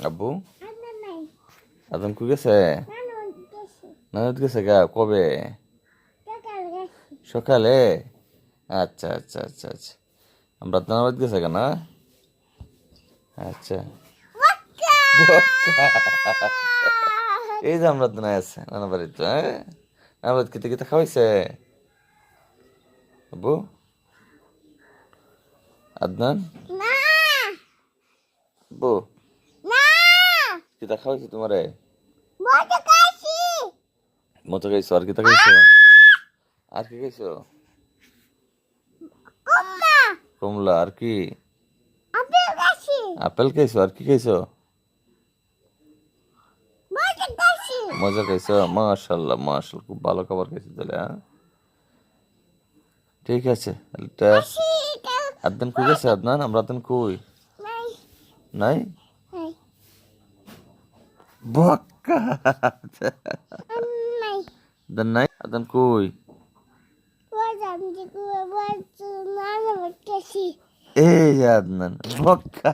আব্বু আদম কই গেছে? নানুত গেছে গা কবে? সকালে। আচ্ছা আচ্ছা আচ্ছা আচ্ছা। আমরা নানুত গেছে গা না? আচ্ছা। এই যে আমরা তো আছে নানা বাড়িতে, হ্যাঁ নানা বাড়িতে খেতে খেতে খাওয়াইছে আব্বু আদনান আব্বু কিতা খাওয়াইছে তোমারে? মতো খাইছো আর কিতা খাইছো? আর কি খাইছো? কমলা আর কি? আপেল খাইছো আর কি খাইছো? মজা খাইছো মাশাআল্লাহ মাশাআল্লাহ খুব ভালো খাবার খাইছো তাহলে হ্যাঁ ঠিক আছে এটা আদনান কই গেছে আদনান আমরা আদনান কই নাই বক্কা আদনান নাই আদনান কই এই যে আদনান বক্কা